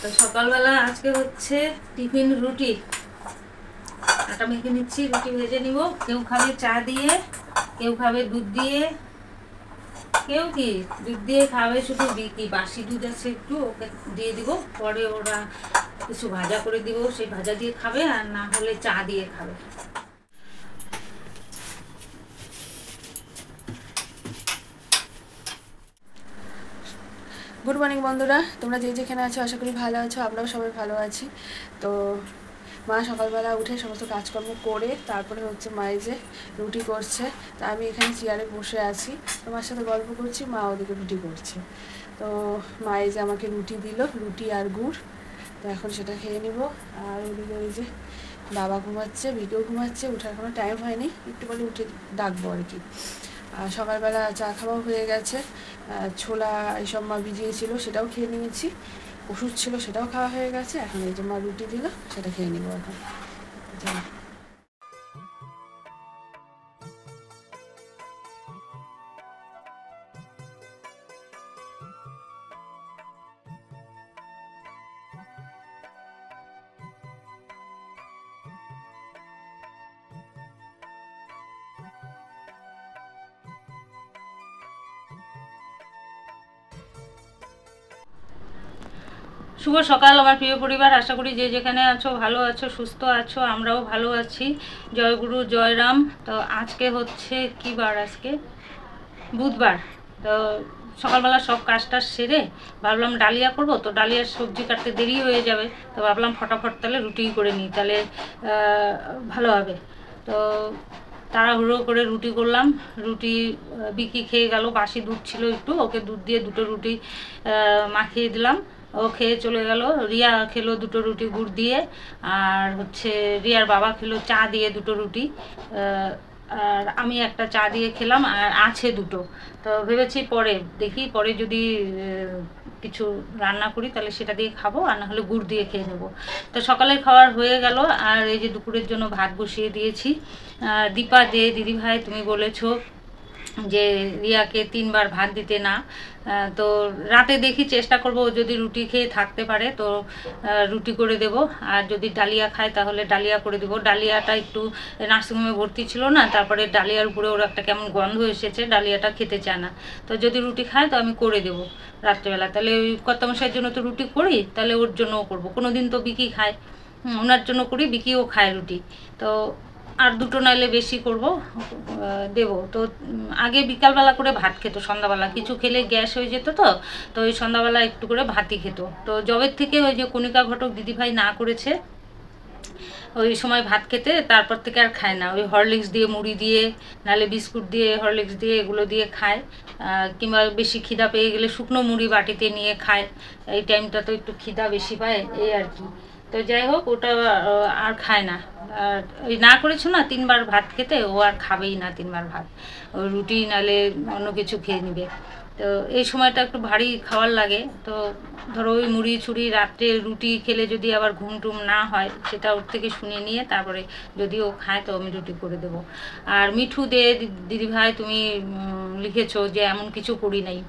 তো সকালবেলা আজকে হচ্ছে টিফিন রুটি। আটা মেখে নিচ্ছি, রুটি ভেজে নিব। কেউ খাবে চা দিয়ে, কেউ খাবে দুধ দিয়ে, কেউ কি দুধ দিয়ে খাবে শুধু বিকি। বাসি দুধ আছে একটু, ওকে দিয়ে দিব। পরে ওরা কিছু ভাজা করে দিব, সেই ভাজা দিয়ে খাবে, আর না হলে চা দিয়ে খাবে। গুড মর্নিং বন্ধুরা, তোমরা যে যেখানে আছো আশা করি ভালো আছো। আমরাও সবাই ভালো আছি। তো মা সকালবেলা উঠে সমস্ত কাজকর্ম করে তারপরে হচ্ছে মায়ে যে রুটি করছে, তা আমি এখানে চেয়ারে বসে আছি, তোমার সাথে গল্প করছি, মা ওদিকে রুটি করছে। তো মায়ে যে আমাকে রুটি দিল, রুটি আর গুড়, তো এখন সেটা খেয়ে নিব। আর ওদিকে ওই যে বাবা ঘুমাচ্ছে, ভিডিও ঘুমাচ্ছে, উঠার কোনো টাইম হয়নি, একটু বলে উঠে ডাকবো আর কি। আর সকালবেলা চা খাওয়াও হয়ে গেছে, ছোলা এইসব মা ভিজিয়েছিল সেটাও খেয়ে নিয়েছি, ওষুধ ছিল সেটাও খাওয়া হয়ে গেছে। এখন এই যে মা রুটি দিল, সেটা খেয়ে নিব এখন। শুভ সকাল আমার প্রিয় পরিবার, আশা করি যে যেখানে আছো ভালো আছো, সুস্থ আছো। আমরাও ভালো আছি। জয় গুরু জয় রাম। তো আজকে হচ্ছে কি বার? আজকে বুধবার। তো সকালবেলা সব কাজটা সেরে ভাবলাম ডালিয়া করব, তো ডালিয়ার সবজি কাটতে দেরি হয়ে যাবে, তো ভাবলাম ফটাফট তাহলে রুটি করে নিই, তাহলে ভালো হবে। তো তাড়াহুড়ো করে রুটি করলাম। রুটি বিকি খেয়ে গেল, বাসি দুধ ছিল একটু, ওকে দুধ দিয়ে দুটো রুটি মাখিয়ে দিলাম, ও খেয়ে চলে গেল। রিয়া খেলো দুটো রুটি গুড় দিয়ে, আর হচ্ছে রিয়ার বাবা খেলো চা দিয়ে দুটো রুটি, আর আমি একটা চা দিয়ে খেলাম, আর আছে দুটো। তো ভেবেছি পরে দেখি, পরে যদি কিছু রান্না করি তাহলে সেটা দিয়ে খাবো, আর না হলে গুড় দিয়ে খেয়ে নেবো। তো সকালের খাওয়ার হয়ে গেল, আর এই যে দুপুরের জন্য ভাত বসিয়ে দিয়েছি। দীপা যে দিদিভাই তুমি বলেছো যে রিয়াকে 3 বার ভাত দিতে না, তো রাতে দেখি চেষ্টা করব, যদি রুটি খেয়ে থাকতে পারে তো রুটি করে দেব, আর যদি ডালিয়া খায় তাহলে ডালিয়া করে দেব। ডালিয়াটা একটু নার্সিংহোমে ভর্তি ছিল না, তারপরে ডালিয়ার উপরে ওর একটা কেমন গন্ধ এসেছে, ডালিয়াটা খেতে চায় না। তো যদি রুটি খায় তো আমি করে দেব রাত্রেবেলা। তাহলে ওই কর্তামশাইয়ের জন্য তো রুটি করি, তাহলে ওর জন্যও করবো। কোনো দিন তো বিকি খায়, ওনার জন্য করি, বিকিও খায় রুটি। তো আর দুটো নাইলে বেশি করব, দেবো। তো আগে বিকালবেলা করে ভাত খেত, সন্ধ্যাবেলা কিছু খেলে গ্যাস হয়ে যেত, তো ওই সন্ধ্যাবেলা একটু করে ভাতই খেত। তো জবের থেকে ওই যে কণিকা ঘটক দিদিভাই না করেছে ওই সময় ভাত খেতে, তারপর থেকে আর খায় না। ওই হরলিক্স দিয়ে, মুড়ি দিয়ে, নাহলে বিস্কুট দিয়ে, হরলিক্স দিয়ে, এগুলো দিয়ে খায়। কিংবা বেশি খিদা পেয়ে গেলে শুকনো মুড়ি বাটিতে নিয়ে খায়। এই টাইমটা তো একটু খিদা বেশি পায়, এই আর কি। তো যাই হোক, ওটা আর খায় না। আর ওই না করেছো না 3 বার ভাত খেতে, ও আর খাবেই না 3 বার ভাত। ও রুটি নাহলে অন্য কিছু খেয়ে নেবে। তো এই সময়টা একটু ভারী খাওয়ার লাগে। তো ধরো ওই মুড়ি ছুরি, রাত্রে রুটি খেলে যদি আবার ঘুম টুম না হয়, সেটা ওর থেকে শুনে নিয়ে তারপরে যদি ও খায় তো আমি রুটি করে দেবো। আর মিঠু দে দিদিভাই তুমি লিখেছো যে এমন কিছু করি নাই,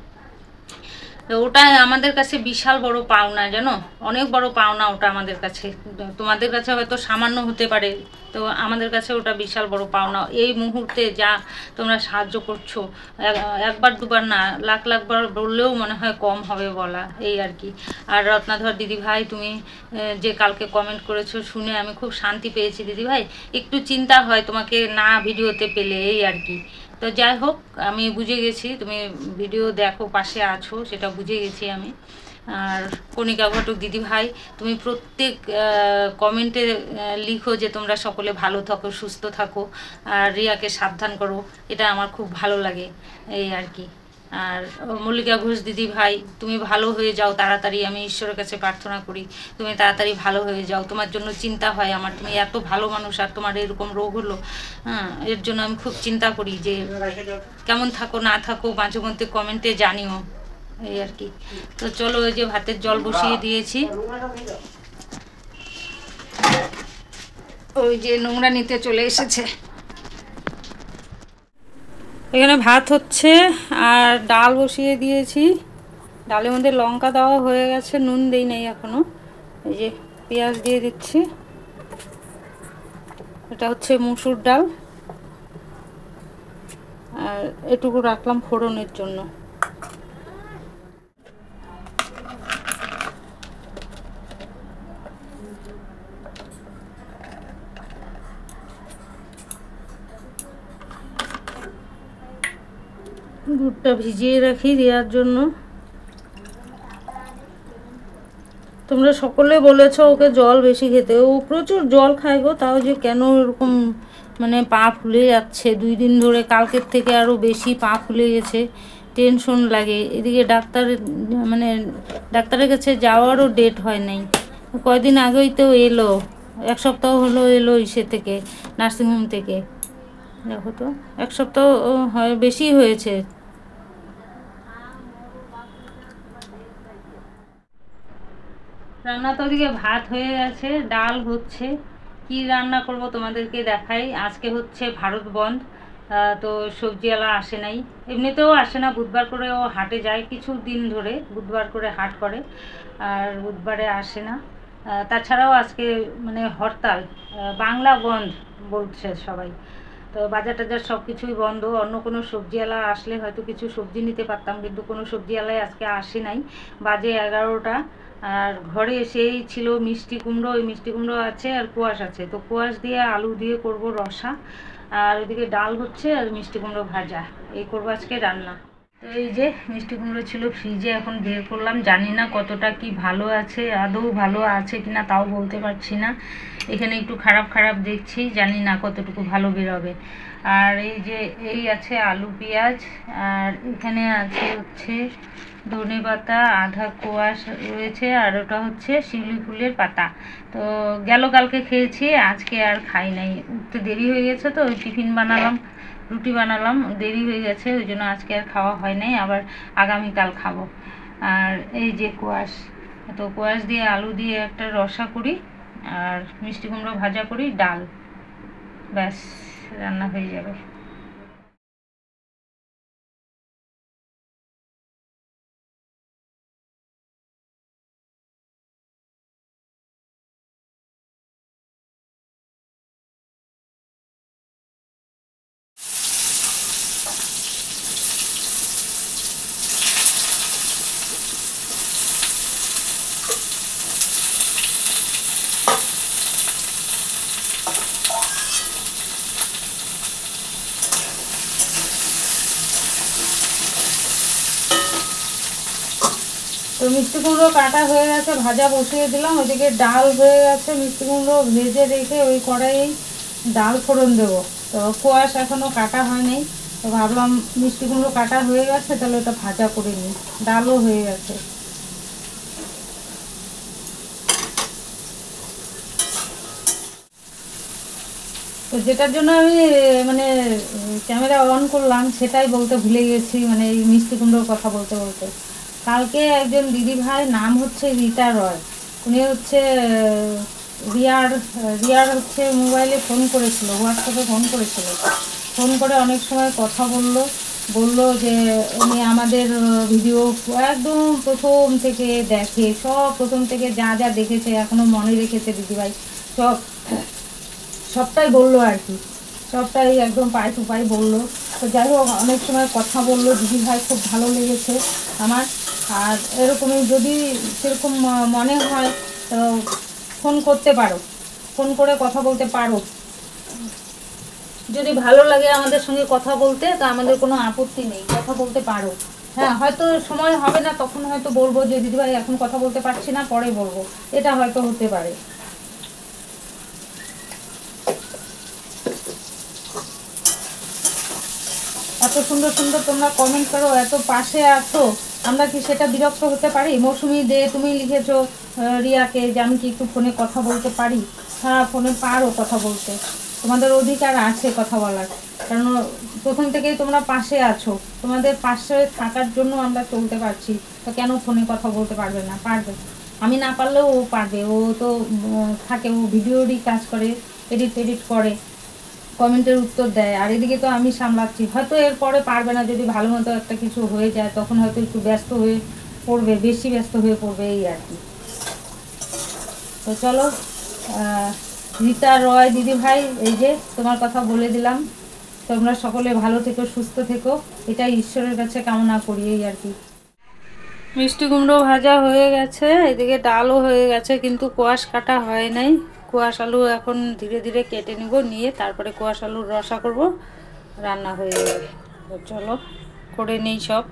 তো ওটা আমাদের কাছে বিশাল বড় পাওনা, জানো, অনেক বড় পাওনা ওটা আমাদের কাছে। তোমাদের কাছে হয়তো সামান্য হতে পারে, তো আমাদের কাছে ওটা বিশাল বড় পাওনা। এই মুহূর্তে যা তোমরা সাহায্য করছো, একবার দুবার না, লাখ লাখবার বললেও মনে হয় কম হবে বলা, এই আর কি। আর রত্নাধর দিদিভাই তুমি যে কালকে কমেন্ট করেছো, শুনে আমি খুব শান্তি পেয়েছি দিদিভাই। একটু চিন্তা হয় তোমাকে না ভিডিওতে পেলে, এই আর কি। তো যাই হোক, আমি বুঝে গেছি তুমি ভিডিও দেখো, পাশে আছো, সেটা বুঝে গেছি আমি। আর কণিকা ঘটক দিদিভাই তুমি প্রত্যেক কমেন্টে লিখো যে তোমরা সকলে ভালো থাকো, সুস্থ থাকো, আর রিয়াকে সাবধান করো, এটা আমার খুব ভালো লাগে, এই আর কি। আর মল্লিকা ঘোষ দিদি ভাই তুমি ভালো হয়ে যাও তাড়াতাড়ি, আমি ঈশ্বরের কাছে প্রার্থনা করি তুমি তাড়াতাড়ি ভালো হয়ে যাও। তোমার জন্য চিন্তা হয় আমার, তুমি এত ভালো মানুষ, আর তোমার এরকম রোগ হলো, হ্যাঁ, এর জন্য আমি খুব চিন্তা করি যে কেমন থাকো না থাকো, মাঝে মধ্যে কমেন্টে জানিও, এই আর কি। তো চলো, ওই যে ভাতের জল বসিয়ে দিয়েছি, ওই যে নোংরা নিতে চলে এসেছে। এখানে ভাত হচ্ছে, আর ডাল বসিয়ে দিয়েছি। ডালের মধ্যে লঙ্কা দেওয়া হয়ে গেছে, নুন দেই নাই এখনও। এই যে পেঁয়াজ দিয়ে দিচ্ছি, এটা হচ্ছে মুসুর ডাল, আর এটুকু রাখলাম ফোড়নের জন্য। দুধটা ভিজিয়ে রাখি দেওয়ার জন্য। তোমরা সকলে বলেছো ওকে জল বেশি খেতে, ও প্রচুর জল খায় গো, তাও যে কেন এরকম মানে পা ফুলে যাচ্ছে 2 দিন ধরে, কালকের থেকে আরও বেশি পা ফুলে গেছে, টেনশন লাগে। এদিকে ডাক্তারের কাছে যাওয়ারও ডেট হয় নাই, কয়দিন আগেই তো এলো, 1 সপ্তাহ হলো এলো ইসে থেকে, নার্সিংহোম থেকে। দেখো তো 1 সপ্তাহ হয়, বেশি হয়েছে। রান্না তো ওদিকে ভাত হয়ে গেছে, ডাল হচ্ছে, কি রান্না করব তোমাদেরকে দেখাই। আজকে হচ্ছে ভারত বন্ধ, তো সবজিওয়ালা আসে নাই, এমনিতেও আসে না, বুধবার করে ও হাটে যায় কিছু দিন ধরে, বুধবার করে হাট করে আর বুধবারে আসে না। তাছাড়াও আজকে মানে হরতাল, বাংলা বন্ধ বলছে সবাই, তো বাজার টাজার সব কিছুই বন্ধ। অন্য কোনো সবজিওয়ালা আসলে হয়তো কিছু সবজি নিতে পারতাম, কিন্তু কোনো সবজিওয়ালাই আজকে আসে নাই। বাজে 11টা, আর ঘরে এসেই ছিল মিষ্টি কুমড়ো, ওই মিষ্টি কুমড়ো আছে আর কোয়াশ আছে, তো কোয়াশ দিয়ে আলু দিয়ে করব রসা, আর ওইদিকে ডাল হচ্ছে আর মিষ্টি কুমড়ো ভাজা, এই করবো আজকে রান্না। তো এই যে মিষ্টি কুমড়ো ছিল ফ্রিজে, এখন বের করলাম, জানি না কতটা কি ভালো আছে, আদৌ ভালো আছে কিনা তাও বলতে পারছি না। এখানে একটু খারাপ খারাপ দেখছি, জানি না কতটুকু ভালো বেরোবে। আর এই যে এই আছে আলু পেঁয়াজ, আর এখানে আছে হচ্ছে ধনেপাতা, আধা কোয়াশ রয়েছে, আর ওটা হচ্ছে শিউলি ফুলের পাতা। তো গেল কালকে খেয়েছি, আজকে আর খাই নাই, উঠতে দেরি হয়ে গেছে, তো ওই টিফিন বানালাম, রুটি বানালাম, দেরি হয়ে গেছে, ওই জন্য আজকে আর খাওয়া হয় নাই, আবার আগামীকাল খাবো। আর এই যে কোয়াশ, তো কোয়াশ দিয়ে আলু দিয়ে একটা রসা করি, আর মিষ্টি কুমড়ো ভাজা করি, ডাল, ব্যাস রান্না হয়ে যাবে। তো মিষ্টি কুমড়ো কাটা হয়ে গেছে, ভাজা বসিয়ে দিলাম, ওইদিকে ডাল হয়ে গেছে, মিষ্টি কুমড়ো ভেজে রেখে ওই কড়াইয়েই ডাল ফোড়ন দেবো। তো কোয়াশ এখনও কাটা হয়নি, তো ভাবলাম মিষ্টি কুমড়ো কাটা হয়ে গেছে, তাহলে ওটা ভাজা করে নিই, ডালও হয়ে গেছে। তো যেটার জন্য আমি মানে ক্যামেরা অন করলাম সেটাই বলতে ভুলে গেছি, মানে এই মিষ্টি কুমড়োর কথা বলতে বলতে। কালকে একজন দিদি ভাই, নাম হচ্ছে রীতা রয়, উনি হচ্ছে রিয়ার হচ্ছে মোবাইলে ফোন করেছিল, হোয়াটসঅ্যাপে ফোন করেছিল, ফোন করে অনেক সময় কথা বললো যে উনি আমাদের ভিডিও একদম প্রথম থেকে দেখে, সব প্রথম থেকে যা যা দেখেছে এখনও মনে রেখেছে দিদিভাই, সবটাই বললো আর কি, সবটাই একদম পাই টু পাই বললো। তো যাই হোক, অনেক সময় কথা বললো, দিদি ভাই খুব ভালো লেগেছে আমার। আর এরকমই যদি সেরকম মনে হয় তো ফোন করতে পারো, ফোন করে কথা বলতে পারো, যদি ভালো লাগে আমাদের সঙ্গে কথা বলতে, তা আমাদের কোনো আপত্তি নেই, কথা বলতে পারো। হ্যাঁ, হয়তো সময় হবে না, তখন হয়তো বলবো যে দিদিভাই এখন কথা বলতে পারছি না, পরে বলবো, এটা হয়তো হতে পারে। এত সুন্দর সুন্দর তোমরা কমেন্ট করো, এত পাশে আছো, আমরা কি সেটা বিরক্ত হতে পারি? মৌসুমি দে, তুমি লিখেছো রিয়াকে যে আমি কি একটু ফোনে কথা বলতে পারি, হ্যাঁ ফোনে পারো কথা বলতে, তোমাদের অধিকার আছে কথা বলার, কারণ প্রথম থেকেই তোমরা পাশে আছো, তোমাদের পাশে থাকার জন্য আমরা চলতে পারছি, তো কেন ফোনে কথা বলতে পারবে না? পারবে, আমি না পারলেও ও পারবে, ও তো থাকে, ও ভিডিওরই কাজ করে, এডিট করে, কমেন্টের উত্তর দেয়, আর এদিকে তো আমি সামলাচ্ছি, হয়তো এরপরে পারবে না, যদি ভালো মতো একটা কিছু হয়ে যায় তখন হয়তো একটু ব্যস্ত হয়ে পড়বে, বেশি ব্যস্ত হয়ে পড়বে, এই আর কি। তো চলো, রীতা রয় দিদি ভাই, এই যে তোমার কথা বলে দিলাম। তোমরা সকলে ভালো থেকো, সুস্থ থেকো, এটাই ঈশ্বরের কাছে কামনা করি, এই আর কি। মিষ্টি কুমড়ো ভাজা হয়ে গেছে, এদিকে ডালও হয়ে গেছে, কিন্তু কোয়াশ কাটা হয় নাই। কোয়াশ আলু এখন ধীরে ধীরে কেটে নিব, নিয়ে তারপরে কোয়াশ আলুর রসা করব, রান্না হয়ে যাবে। তো চলো করে নেই সব।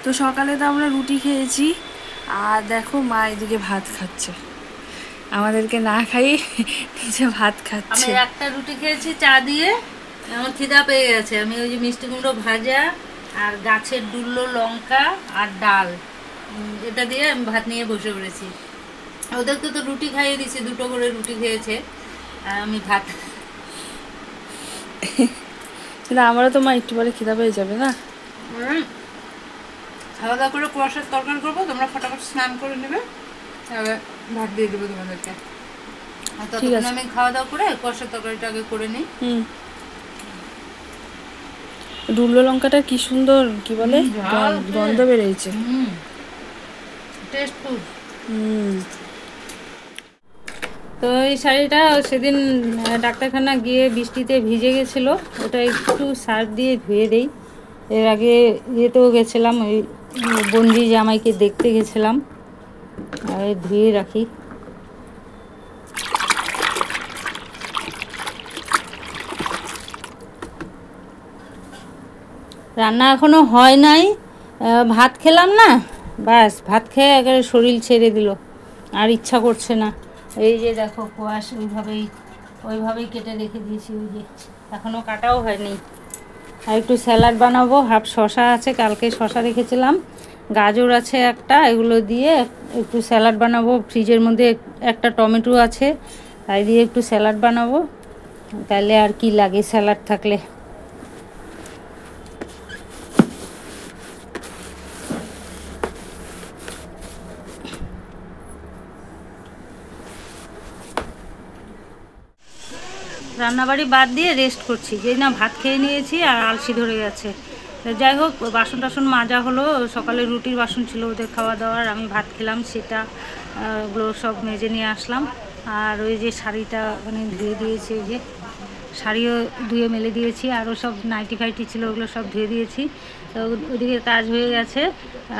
তো সকালে তো আমরা রুটি খেয়েছি, আর দেখো মা এদিকে ভাত খাচ্ছে, আমাদেরকে না খাই নিজে ভাত আমি খাচ্ছে। একটা রুটি খেয়েছি চা দিয়ে, আমার খিদা পেয়ে গেছে। আমি ওই যে মিষ্টি কুমড়ো ভাজা আর গাছের ডুল্লো লঙ্কা আর ডাল, এটা দিয়ে আমি ভাত নিয়ে বসে পড়েছি। ওদেরকে তো রুটি খাইয়ে দিছি, 2টো করে রুটি খেয়েছে, আর আমি ভাত। কিন্তু আমারও তো মা একটু পরে খিদা পেয়ে যাবে না। খাওয়া দাওয়া করে কুয়াশার তরকারি করবো, তোমরা ফটাফট স্নান করে নেবে, তাহলে ভাত দিয়ে দেবো তোমাদেরকে। আর ততক্ষণ আমি খাওয়া দাওয়া করে কুয়াশার তরকারিটা আগে করে নিই। ডুল্লো লঙ্কাটা কি সুন্দর, কি বলে, গন্ধ বেরিয়েছে। টেস্টফুল। তো এই শাড়িটা সেদিন ডাক্তারখানা গিয়ে বৃষ্টিতে ভিজে গেছিলো, ওটা একটু সার্ফ দিয়ে ধুয়ে দেই। এর আগে ইয়েতেও গেছিলাম, ওই বন্দি জামাইকে দেখতে গেছিলাম, আর ধুয়ে রাখি। রান্না এখনো হয় নাই, ভাত খেলাম না, ব্যাস ভাত খেয়ে একেবারে শরীর ছেড়ে দিল, আর ইচ্ছা করছে না। এই যে দেখো কোয়াশ ওইভাবেই কেটে রেখে দিয়েছি, ওই যে এখনও কাটাও হয়নি। আর একটু স্যালাড বানাবো, হাফ শশা আছে, কালকে শশা রেখেছিলাম, গাজর আছে একটা, এগুলো দিয়ে একটু স্যালাড বানাবো। ফ্রিজের মধ্যে একটা টমেটো আছে, তাই দিয়ে একটু স্যালাড বানাবো, তাহলে আর কি লাগে স্যালাড থাকলে। রান্নাবাড়ি বাদ দিয়ে রেস্ট করছি, যেই না ভাত খেয়ে নিয়েছি আর আলসি ধরে গেছে। যাই হোক, বাসন টাসন মাজা হলো, সকালে রুটির বাসন ছিল ওদের খাওয়া দাওয়ার, আমি ভাত খেলাম, সেটা ওগুলো সব মেজে নিয়ে আসলাম। আর ওই যে শাড়িটা মানে ধুয়ে দিয়েছি, ওই যে শাড়িও ধুয়ে মেলে দিয়েছি, আরও সব নাইটি ফাইটি ছিল ওগুলো সব ধুয়ে দিয়েছি। তো ওদিকে কাজ হয়ে গেছে,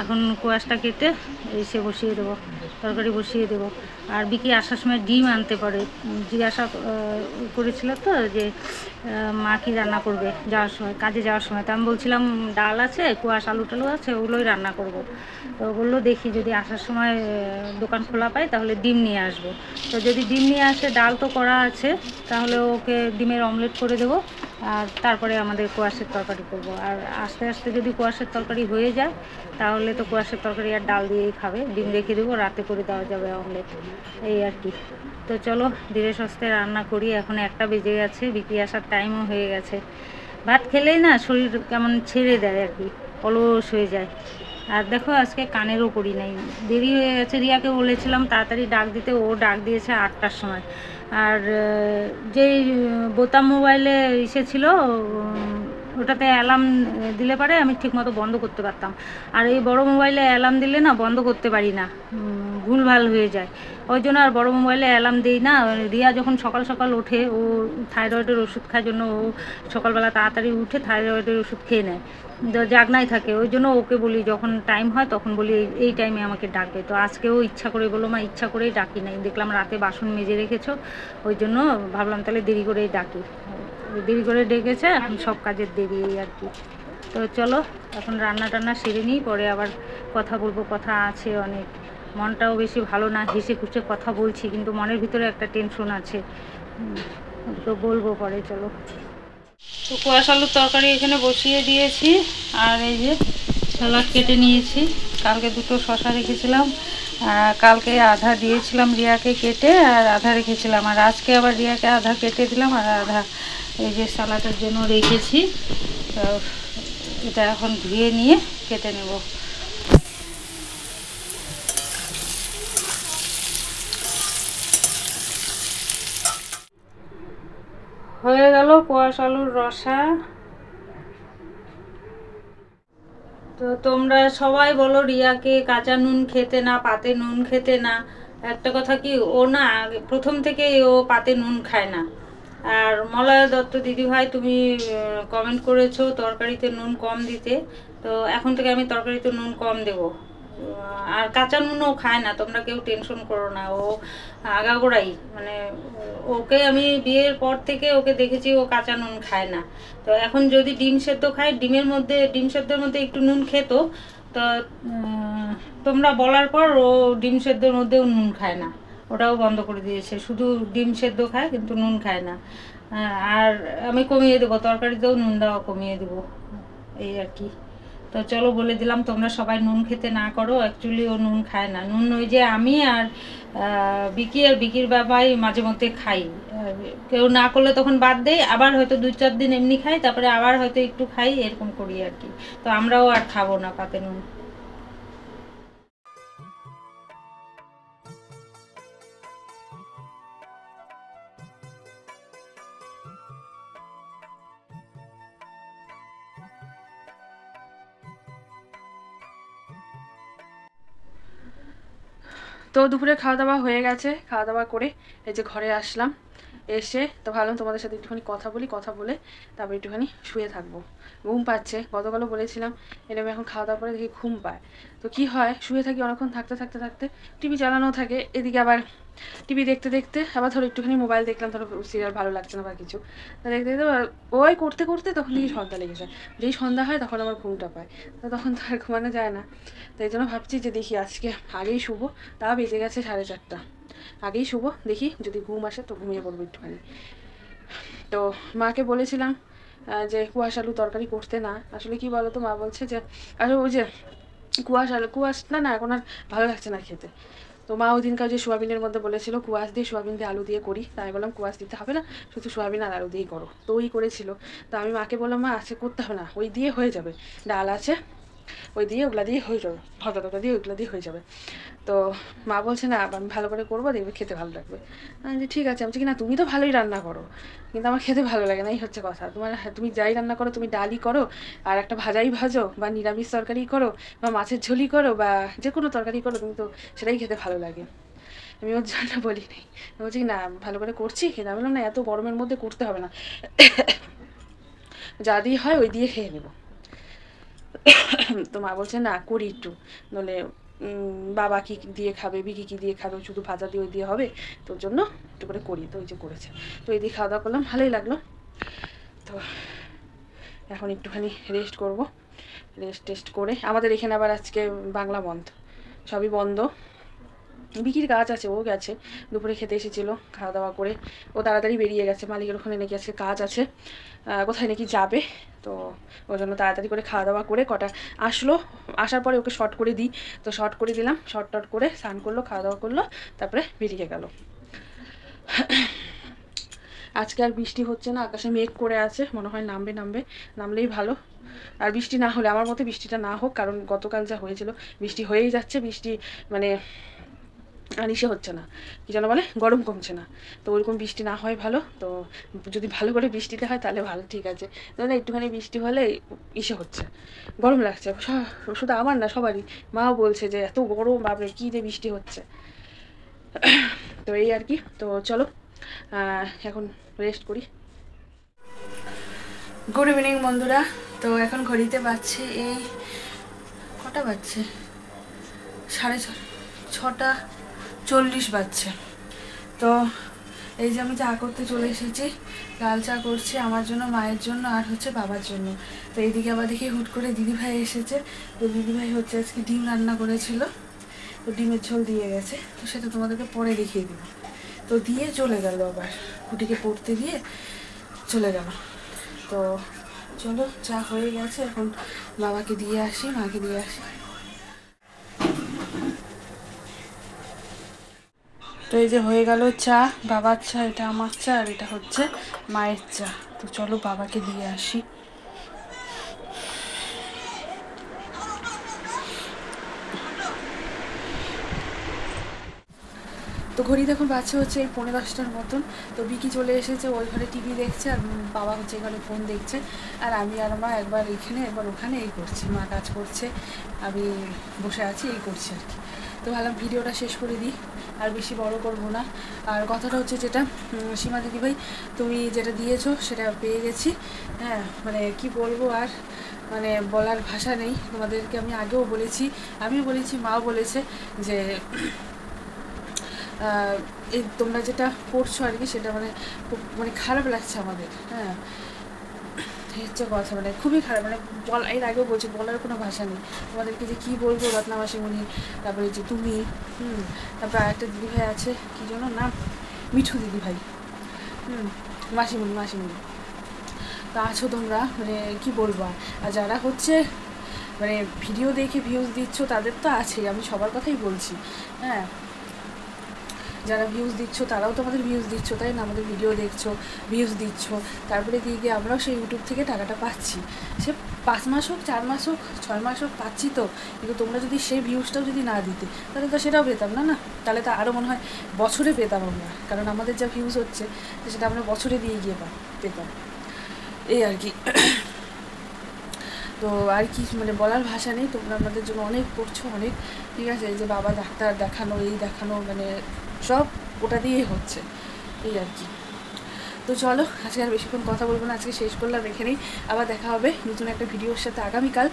এখন কোয়াশটা কেটে এসে বসিয়ে দেবো, তরকারি বসিয়ে দেবো। আর বিকি আসার সময় ডিম আনতে পারে, জিজ্ঞাসা করেছিল তো যে মা কি রান্না করবে যাওয়ার সময়, কাজে যাওয়ার সময়। তো আমি বলছিলাম ডাল আছে, কুয়াশ আলু টালু আছে, ওগুলোই রান্না করব। তো ওগুলো দেখি যদি আসার সময় দোকান খোলা পাই তাহলে ডিম নিয়ে আসবো। তো যদি ডিম নিয়ে আসে, ডাল তো করা আছে, তাহলে ওকে ডিমের অমলেট করে দেবো, আর তারপরে আমাদের কোয়াশের তরকারি করব। আর আস্তে আস্তে যদি কোয়াশের তরকারি হয়ে যায়, তাহলে তো কোয়াশের তরকারি আর ডাল দিয়েই খাবে, ডিম রেখে দেবো, রাতে করে দেওয়া যাবে অমলেট, এই আর কি। তো চলো ধীরে সুস্থে রান্না করি, এখন 1টা বেজে গেছে, বিক্রি আসার টাইমও হয়ে গেছে। ভাত খেলেই না শরীর কেমন ছেড়ে দেয় আর কি, অলস হয়ে যায়। আর দেখো আজকে কানেরও করি নাই, দেরি হয়ে গেছে। রিয়াকে বলেছিলাম তাড়াতাড়ি ডাক দিতে, ও ডাক দিয়েছে 8টার সময়। আর যেই বোতাম মোবাইলে এসেছিল, ওটাতে অ্যালার্ম দিলে পারে আমি ঠিকমতো বন্ধ করতে পারতাম। আর এই বড় মোবাইলে অ্যালার্ম দিলে না বন্ধ করতে পারি না, ভুলভাল হয়ে যায়। ওই জন্য আর বড় মোবাইলে অ্যালার্ম দিই না। রিয়া যখন সকাল সকাল ওঠে, ও থাইরয়েডের ওষুধ খাওয়ার জন্য ও সকালবেলা তাড়াতাড়ি উঠে থাইরয়েডের ওষুধ খেয়ে নেয়, জাগনাই থাকে। ওই জন্য ওকে বলি যখন টাইম হয় তখন বলি এই টাইমে আমাকে ডাকবে। তো আজকেও ইচ্ছা করে বললো মা ইচ্ছা করেই ডাকি নাই, দেখলাম রাতে বাসন মেজে রেখেছো, ওই জন্য ভাবলাম তাহলে দেরি করেই ডাকি। দেরি করে ডেকেছে, এখন সব কাজের দেরি এই আর কি। তো চলো এখন রান্না টান্না সেরে নিই, পরে আবার কথা বলবো, কথা আছে অনেক। মনটাও বেশি ভালো না, হেসে খুশে কথা বলছি, কিন্তু মনের ভিতরে একটা টেনশন আছে, তো বলবো পরে। চলো, তো কুয়াশ আলুর তরকারি এখানে বসিয়ে দিয়েছি, আর এই যে স্যালাড কেটে নিয়েছি। কালকে 2টো শশা রেখেছিলাম, কালকে আধা দিয়েছিলাম রিয়াকে কেটে, আর আধা রেখেছিলাম। আর আজকে আবার রিয়াকে আধা কেটে দিলাম, আর আধা এই যে স্যালাডের জন্য রেখেছি। তো এটা এখন ধুয়ে নিয়ে কেটে নেব। হয়ে গেল কোয়াশ আলুর রসা। তো তোমরা সবাই বলো রিয়াকে কাঁচা নুন খেতে না, পাতে নুন খেতে না, একটা কথা কি, ও না প্রথম থেকে ও পাতে নুন খায় না। আর মলয়া দত্ত দিদিভাই, তুমি কমেন্ট করেছো তরকারিতে নুন কম দিতে, তো এখন থেকে আমি তরকারিতে নুন কম দেবো। আর কাঁচা নুনও খায় না, তোমরা কেউ টেনশন করো না। ও আগাগোড়াই মানে ওকে আমি বিয়ের পর থেকে ওকে দেখেছি ও কাঁচা নুন খায় না। তো এখন যদি ডিম সেদ্ধ খায়, ডিম সেদ্ধের মধ্যে একটু নুন খেত, তো তোমরা বলার পর ও ডিম সেদ্ধের মধ্যেও নুন খায় না, ওটাও বন্ধ করে দিয়েছে। শুধু ডিম সেদ্ধ খায় কিন্তু নুন খায় না। আর আমি কমিয়ে দেবো, তরকারিতেও নুন দেওয়া কমিয়ে দেবো, এই আর কি। তো চলো বলে দিলাম, তোমরা সবাই নুন খেতে না করো। অ্যাকচুয়ালি ও নুন খায় না। নুন ওই যে আমি আর বিকি আর বিকির বাবাই মাঝে মধ্যে খাই। কেউ না করলে তখন বাদ দেই, আবার হয়তো 2-4 দিন এমনি খাই, তারপরে আবার হয়তো একটু খাই, এরকম করি আর কি। তো আমরাও আর খাবো না পাতে নুন। তো দুপুরে খাওয়া দাওয়া হয়ে গেছে, খাওয়া দাওয়া করে এই যে ঘরে আসলাম। এসে তো ভাবলাম তোমাদের সাথে একটুখানি কথা বলে তারপর একটুখানি শুয়ে থাকবো। ঘুম পাচ্ছে, গতকালও বলেছিলাম এরকম এখন খাওয়া দাওয়া করে দেখি ঘুম পায়। তো কি হয়, শুয়ে থাকি অনেকক্ষণ, থাকতে টিভি চালানো থাকে, এদিকে আবার টিভি দেখতে আবার ধরো একটুখানি মোবাইল দেখলাম, ধরো সিরিয়াল ভালো লাগছে না বা কিছু, তা দেখতে ওই করতে তখন দেখি সন্ধ্যা লেগে যায়। যেই সন্ধ্যা হয় তখন আমার ঘুমটা পায়, তো তখন তো আর ঘুমানো যায় না। তো এই জন্য ভাবছি যে দেখি আজকে আগেই শুবো, তা বেজে গেছে 4:30, আগেই শুবো, দেখি যদি ঘুম আসে তো ঘুমিয়ে পড়বো একটুখানি। তো মাকে বলেছিলাম যে কুয়াশ আলু তরকারি করতে, না আসলে কি বলো তো, মা বলছে যে আসলে ওই যে কুয়াশটা না এখন আর ভালো লাগছে না খেতে। তো মা ওই দিনকার যে সোয়াবিনের মধ্যে বলেছিল কুয়াশ দিয়ে সোয়াবিন দিয়ে আলু দিয়ে করি, তাই বললাম কুয়াশ দিতে হবে না, শুধু সোয়াবিন আর আলু দিয়েই করো। তো ওই করেছিল। তো আমি মাকে বললাম মা আজকে করতে হবে না, ওই দিয়ে হয়ে যাবে, ডাল আছে ওই দিয়ে ওগুলা দিয়ে হয়ে যাবে, ভর্তা টর্তা দিয়ে ওইগুলো দিয়ে হয়ে যাবে। তো মা বলছে না আমি ভালো করে করবো, দেখবে খেতে ভালো লাগবে। আমি যে ঠিক আছে। আমি বলছি কি না তুমি তো ভালোই রান্না করো, কিন্তু আমার খেতে ভালো লাগে না, এই হচ্ছে কথা। তুমি যাই রান্না করো, তুমি ডালই করো আর একটা ভাজাই ভাজো, বা নিরামিষ তরকারি করো, বা মাছের ঝোলই করো, বা যে কোনো তরকারি করো, তুমি তো সেটাই খেতে ভালো লাগে। আমি ওর জন্য বলি নাই, আমি বলছি না ভালো করে করছি খেতে। আমি বললাম না এত গরমের মধ্যে করতে হবে না, যা দিয়ে হয় ওই দিয়ে খেয়ে নেবো। তো মা বলছে না করি একটু, নলে বাবা কি দিয়ে খাবে, বিকি কি দিয়ে খাবে, শুধু ভাজা দিয়ে ওই দিয়ে হবে, তোর জন্য একটু করে করি। তো ওই যে করেছে, তো এই দিয়ে খাওয়া দাওয়া করলাম, ভালোই লাগলো। তো এখন একটুখানি রেস্ট করব, টেস্ট করে আমাদের এখানে আবার আজকে বাংলা বন্ধ, সবই বন্ধ। বিকির কাজ আছে, ও গেছে, দুপুরে খেতে এসেছিলো, খাওয়া দাওয়া করে ও তাড়াতাড়ি বেরিয়ে গেছে। মালিকের ওখানে নাকি আজকে কাজ আছে, কোথায় নাকি যাবে, তো ওই জন্য তাড়াতাড়ি করে খাওয়া দাওয়া করে কটা আসলো, আসার পরে ওকে শর্ট করে দিই, তো শর্ট করে দিলাম, শর্ট করে স্নান করলো, খাওয়া দাওয়া করলো, তারপরে বেরিয়ে গেল। আজকে আর বৃষ্টি হচ্ছে না, আকাশে মেঘ করে আছে, মনে হয় নামলেই ভালো। আর বৃষ্টি না হলে, আমার মতে বৃষ্টিটা না হোক, কারণ গতকাল যা হয়েছিল বৃষ্টি হয়েই যাচ্ছে, বৃষ্টি মানে আর ইসে হচ্ছে না, কী যেন বলে, গরম কমছে না। তো ওইরকম বৃষ্টি না হয় ভালো, তো যদি ভালো করে বৃষ্টিতে হয় তাহলে ভালো, ঠিক আছে। তাহলে একটুখানি বৃষ্টি হলে ইসে হচ্ছে, গরম লাগছে, শুধু আমার না সবারই। মাও বলছে যে এত গরম, বাপরে কী যে বৃষ্টি হচ্ছে। তো এই আর কি। তো চলো এখন রেস্ট করি। গুড ইভিনিং বন্ধুরা। তো এখন ঘড়িতে বাজছে এই কটা বাজছে, 6:40 বাজছে। তো এই যে আমি চা করতে চলে এসেছি, লাল চা করছি আমার জন্য, মায়ের জন্য, আর হচ্ছে বাবার জন্য। তো এইদিকে আবার দেখি হুট করে দিদিভাই এসেছে। তো দিদিভাই হচ্ছে আজকে ডিম রান্না করেছিল, তো ডিমের ঝোল দিয়ে গেছে, তো সেটা তোমাদেরকে পরে দেখিয়ে দিব। তো দিয়ে চলে গেল, আবার কুটিকে পড়তে দিয়ে চলে গেল। তো চলো চা হয়ে গেছে, এখন বাবাকে দিয়ে আসি, মাকে দিয়ে আসি। তো এই যে হয়ে গেল চা, বাবার চা, এটা আমার চা, আর এটা হচ্ছে মায়ের চা। তো চলো বাবাকে দিয়ে আসি। তো ঘড়িতে এখন বাজছে হচ্ছে এই 10:45 মতন। তো বিকি চলে এসেছে, ওই ঘরে টিভি দেখছে, আর বাবা হচ্ছে এখানে ফোন দেখছে, আর আমি আর মা একবার এখানে একবার ওখানে এই করছি। মা কাজ করছে, আমি বসে আছি, এই করছি আর কি। তো ভাবলাম ভিডিওটা শেষ করে দিই, আর বেশি বড় করব না। আর কথাটা হচ্ছে যেটা, সীমা দিদিভাই তুমি যেটা দিয়েছো সেটা পেয়ে গেছি। হ্যাঁ মানে কি বলবো আর, মানে বলার ভাষা নেই। তোমাদেরকে আমি আগেও বলেছি, আমিও বলেছি, মাও বলেছে যে এই তোমরা যেটা করছো আর কি সেটা মানে খুব মানে খারাপ লাগছে আমাদের। হ্যাঁ হচ্ছে কথা, মানে খুবই খারাপ, মানে এর আগেও বলছি, বলার কোনো ভাষা নেই তোমাদেরকে যে কী বলবো। রত্না মাসিমণি, তারপরে যে তুমি, তারপর আরেকটা দিদিভাই আছে, কী যেন নাম, মিঠু দিদিভাই, মাসিমণি তা আছো তোমরা, মানে কি বলবো। আর যারা হচ্ছে মানে ভিডিও দেখে ভিউজ দিচ্ছ তাদের তো আছেই, আমি সবার কথাই বলছি। হ্যাঁ যারা ভিউজ দিচ্ছ তারাও তো আমাদের ভিউজ দিচ্ছ, তাই না? আমাদের ভিডিও দেখছো, ভিউজ দিচ্ছ, তারপরে দিয়ে গিয়ে আমরাও সেই ইউটিউব থেকে টাকাটা পাচ্ছি। সে 5 মাস হোক, 4 মাস হোক, 6 মাস হোক, পাচ্ছি তো। কিন্তু তোমরা যদি সেই ভিউজটাও যদি না দিতে তাহলে তো সেটাও পেতাম না, না? তাহলে তো আরও মনে হয় বছরে পেতাম আমরা, কারণ আমাদের যা ভিউজ হচ্ছে সেটা আমরা বছরে দিয়ে গিয়ে পেতাম, এই আর কি। তো আর কি মানে বলার ভাষা নেই। তোমরা আমাদের জন্য অনেক করছো, অনেক, ঠিক আছে? এই যে বাবা ডাক্তার দেখানো, এই দেখানো, মানে সব ওটা দিয়েই হচ্ছে, এই আর কি। তো চলো আজকে আর বেশিক্ষণ কথা বলবো না, আজকে শেষ করলাম এখানেই। আবার দেখা হবে নতুন একটা ভিডিওর সাথে আগামীকাল।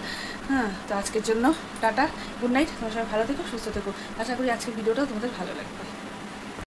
হ্যাঁ তো আজকের জন্য টাটা, গুড নাইট। তোমার সবাই ভালো থেকো, সুস্থ থেকো। আশা করি আজকের ভিডিওটাও তোমাদের ভালো লাগবে।